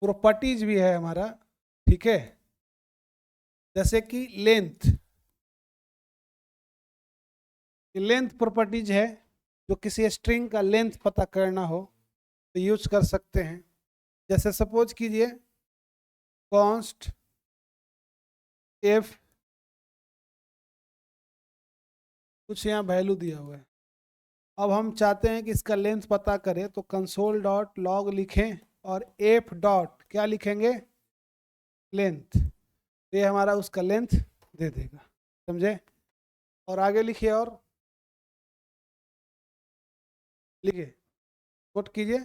Properties भी है हमारा, ठीक है। जैसे कि लेंथ, लेंथ प्रॉपर्टीज है, जो किसी स्ट्रिंग का लेंथ पता करना हो तो यूज कर सकते हैं। जैसे सपोज कीजिए कॉन्स्ट एफ, कुछ यहाँ वैल्यू दिया हुआ है। अब हम चाहते हैं कि इसका लेंथ पता करें, तो कंसोल डॉट लॉग लिखें और एफ डॉट क्या लिखेंगे, लेंथ। ये हमारा उसका लेंथ दे देगा, समझे। और आगे लिखिए, और लिखिए, नोट कीजिए।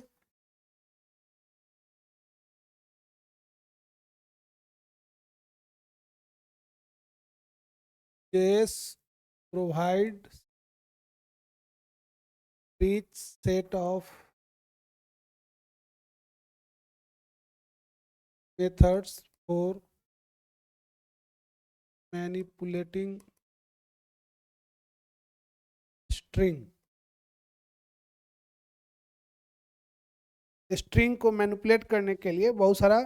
Case provide rich set of methods for manipulating string. String को मैनिपुलेट करने के लिए बहुत सारा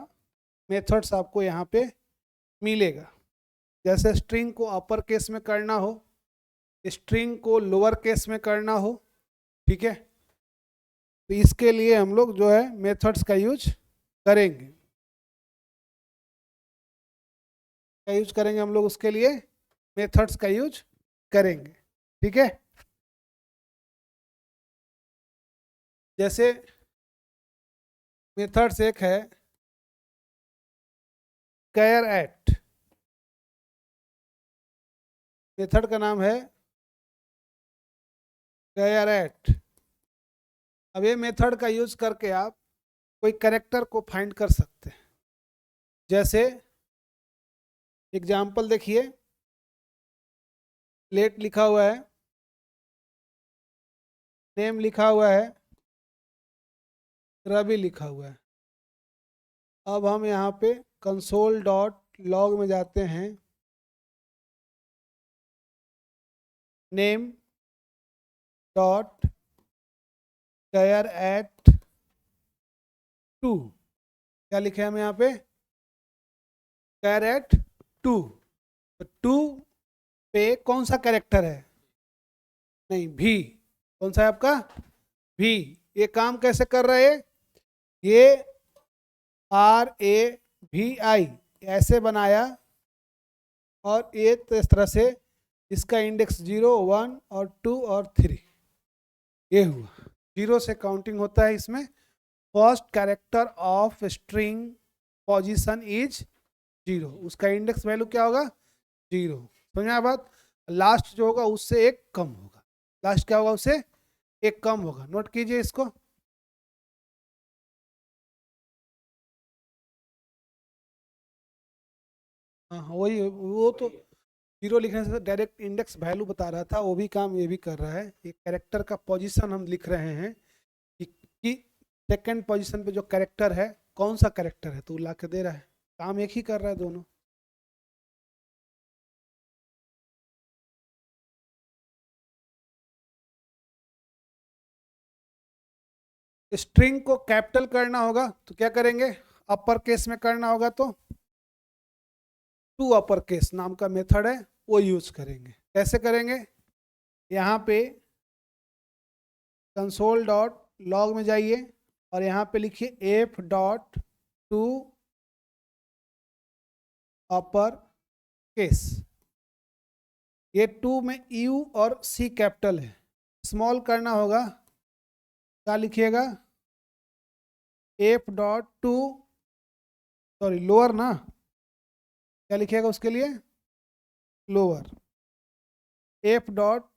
मेथड्स आपको यहाँ पे मिलेगा। जैसे स्ट्रिंग को अपर केस में करना हो, स्ट्रिंग को लोअर केस में करना हो, ठीक है। तो इसके लिए हम लोग जो है मेथड्स का यूज करेंगे। क्या यूज करेंगे हम लोग उसके लिए, मेथड्स का यूज करेंगे, ठीक है। जैसे मेथड्स एक है कैर एट, मेथड का नाम है कैर एट। अब ये मेथड का यूज करके आप कोई कैरेक्टर को फाइंड कर सकते हैं। जैसे एग्जाम्पल देखिए, लेट लिखा हुआ है, नेम लिखा हुआ है, रवि लिखा हुआ है। अब हम यहाँ पे कंसोल डॉट लॉग में जाते हैं, name dot char at two, क्या लिखे हम यहाँ पे, कैर एट टू। तो टू पे कौन सा कैरेक्टर है, नहीं भी, कौन सा है आपका, भी। ये काम कैसे कर रहे हैं, ये RAVI ऐसे बनाया, और ये तो इस तरह से इसका इंडेक्स 0, 1 और 2 और 3 ये हुआ। 0 से काउंटिंग होता है इसमें। First character of string position is 0, उसका इंडेक्स वैल्यू क्या होगा, 0। समझ में आया बात। लास्ट जो होगा उससे एक कम होगा, लास्ट क्या होगा, उससे एक कम होगा। नोट कीजिए इसको। हाँ हाँ, वही, वो तो 0 लिखने से डायरेक्ट इंडेक्स वैल्यू बता रहा था, वो भी काम ये भी कर रहा है। एक कैरेक्टर का पोजीशन हम लिख रहे हैं कि सेकंड पोजीशन पे जो कैरेक्टर है कौन सा कैरेक्टर है, तो ला के दे रहा है। काम एक ही कर रहा है दोनों। स्ट्रिंग को कैपिटल करना होगा तो क्या करेंगे, अपर केस में करना होगा तो टू अपर केस नाम का मेथड है, वो यूज करेंगे। कैसे करेंगे, यहाँ पे कंसोल डॉट लॉग में जाइए और यहाँ पे लिखिए F dot to upper case. ये टू में यू और सी कैपिटल है, स्मॉल करना होगा, क्या लिखिएगा, F dot to, sorry lower ना, क्या लिखिएगा उसके लिए, lower, F dot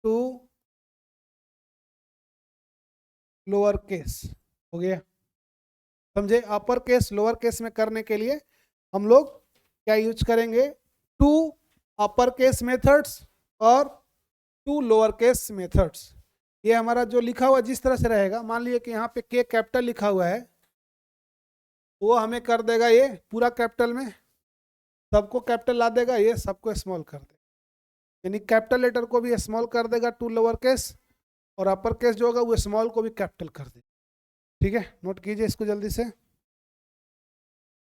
to lower case, हो गया। समझे। अपर केस लोअर केस में करने के लिए हम लोग क्या यूज करेंगे, टू अपर केस मेथड्स और टू लोअर केस मेथड्स। ये हमारा जो लिखा हुआ जिस तरह से रहेगा, मान लीजिए कि यहाँ पे के कैपिटल लिखा हुआ है, वो हमें कर देगा ये पूरा कैपिटल में, सबको कैपिटल ला देगा, ये सबको स्मॉल कर देगा। यानी कैपिटल लेटर को भी स्मॉल कर देगा टू लोअर केस, और अपर केस जो होगा वो स्मॉल को भी कैपिटल कर देगा। ठीक है, नोट कीजिए इसको जल्दी से।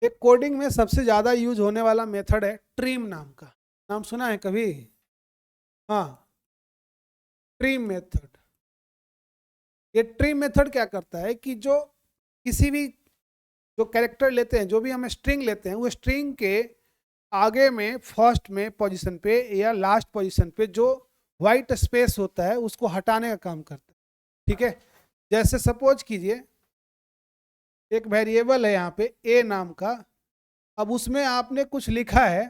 एक कोडिंग में सबसे ज़्यादा यूज होने वाला मेथड है ट्रिम नाम का। नाम सुना है कभी? हाँ, ट्रिम मेथड। ये ट्रिम मेथड क्या करता है कि जो किसी भी जो कैरेक्टर लेते हैं, जो भी हम स्ट्रिंग लेते हैं, वो स्ट्रिंग के आगे में फर्स्ट में पोजीशन पे या लास्ट पोजीशन पे जो वाइट स्पेस होता है उसको हटाने का काम करता है। ठीक है, जैसे सपोज कीजिए एक वेरिएबल है यहाँ पे ए नाम का, अब उसमें आपने कुछ लिखा है,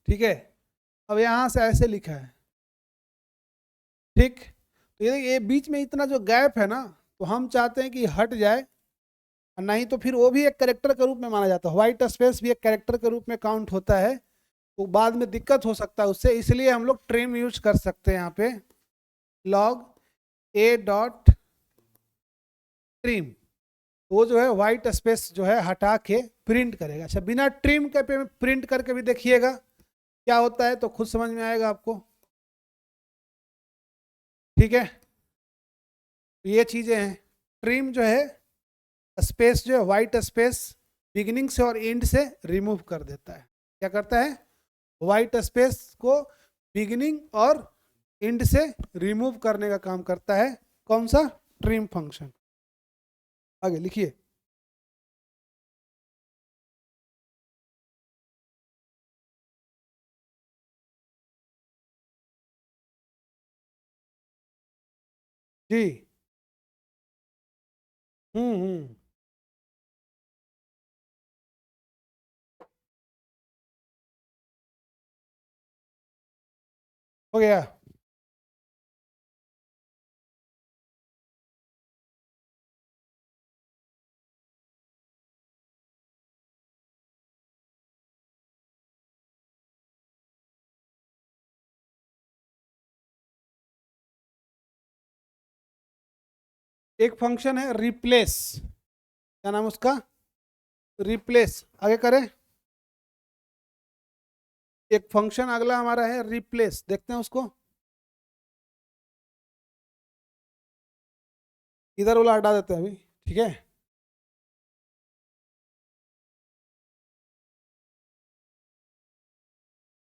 ठीक है, अब यहाँ से ऐसे लिखा है, ठीक, तो ये बीच में इतना जो गैप है ना, तो हम चाहते हैं कि हट जाए, और नहीं तो फिर वो भी एक कैरेक्टर के रूप में माना जाता है, व्हाइट स्पेस भी एक कैरेक्टर के रूप में काउंट होता है, तो बाद में दिक्कत हो सकता है उससे, इसलिए हम लोग ट्रिम यूज कर सकते हैं यहाँ पे, लॉग ए डॉट ट्रिम, वो जो है व्हाइट स्पेस जो है हटा के प्रिंट करेगा। अच्छा, बिना ट्रिम के पे प्रिंट करके भी देखिएगा क्या होता है, तो खुद समझ में आएगा आपको। ठीक है, तो ये चीजें हैं। ट्रिम जो है स्पेस जो है व्हाइट स्पेस बिगिनिंग से और एंड से रिमूव कर देता है। क्या करता है? व्हाइट स्पेस को बिगिनिंग और एंड से रिमूव करने का काम करता है। कौन सा? Trim function. आगे लिखिए। जी। हम्म। हो गया। एक फंक्शन है रिप्लेस, क्या नाम उसका? रिप्लेस। आगे करें। एक फंक्शन अगला हमारा है रिप्लेस, देखते हैं उसको। इधर वाला हटा देते हैं अभी, ठीक है।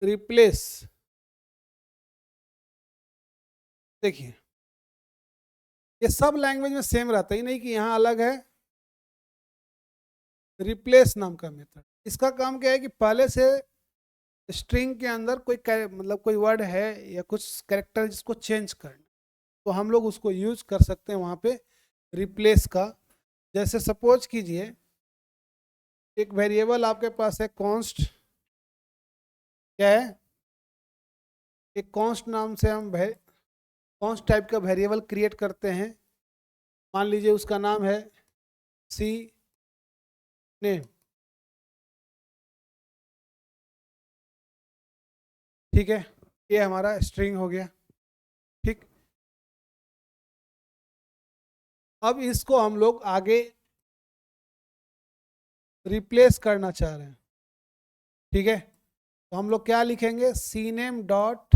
रिप्लेस, देखिए ये सब लैंग्वेज में सेम रहता ही नहीं कि यहाँ अलग है। रिप्लेस नाम का मेथड, इसका काम क्या है कि पहले से स्ट्रिंग के अंदर कोई मतलब कोई वर्ड है या कुछ कैरेक्टर जिसको चेंज करना, तो हम लोग उसको यूज कर सकते हैं वहाँ पे रिप्लेस का। जैसे सपोज कीजिए एक वेरिएबल आपके पास है कॉन्स्ट, क्या है? एक कॉन्स्ट नाम से हम कॉन्स्ट टाइप का वेरिएबल क्रिएट करते हैं। मान लीजिए उसका नाम है सी नेम, ठीक है, ये हमारा स्ट्रिंग हो गया। ठीक, अब इसको हम लोग आगे रिप्लेस करना चाह रहे हैं, ठीक है, तो हम लोग क्या लिखेंगे? सी नेम डॉट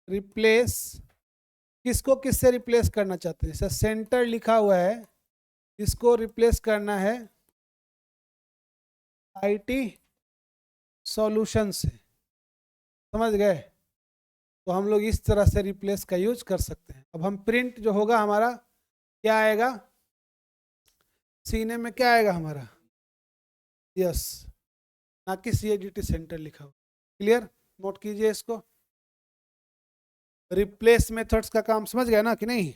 रिप्लेस, किसको किससे रिप्लेस करना चाहते हैं? जैसे सेंटर लिखा हुआ है, इसको रिप्लेस करना है आईटी सॉल्यूशन से, समझ गए? तो हम लोग इस तरह से रिप्लेस का यूज कर सकते हैं। अब हम प्रिंट जो होगा हमारा क्या आएगा? सीने में क्या आएगा हमारा? यस, ना कि CADT सेंटर लिखा हो। क्लियर? नोट कीजिए इसको। रिप्लेस मेथड्स का काम समझ गए ना कि नहीं?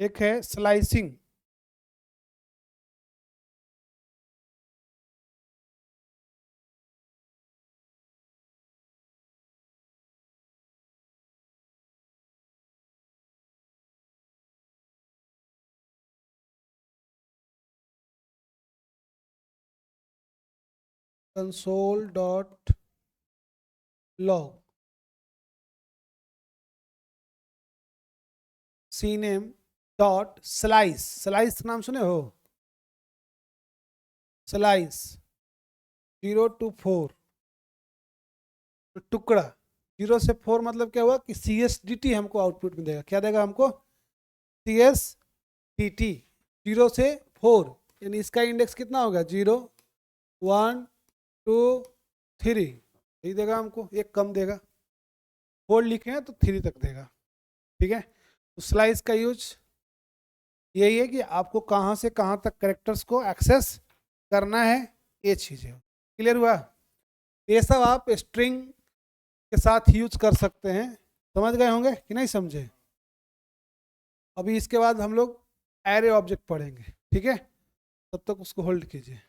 एक है slicing, console dot log, cname dot slice, slice नाम सुने हो, स्लाइस 0 to 4, टुकड़ा 0 से 4 मतलब क्या हुआ कि CSDT हमको आउटपुट में देगा। क्या देगा हमको? CSDT 0 से 4, यानी इसका इंडेक्स कितना होगा? 0 1 2 3, यही देगा हमको, एक कम देगा। 4 लिखे हैं तो 3 तक देगा। ठीक है, तो स्लाइस का यूज यही है कि आपको कहाँ से कहाँ तक कैरेक्टर्स को एक्सेस करना है, ये चीज़ है। क्लियर हुआ? ये सब आप स्ट्रिंग के साथ यूज कर सकते हैं। समझ गए होंगे कि नहीं समझे? अभी इसके बाद हम लोग एरे ऑब्जेक्ट पढ़ेंगे। ठीक है, तब तक उसको होल्ड कीजिए।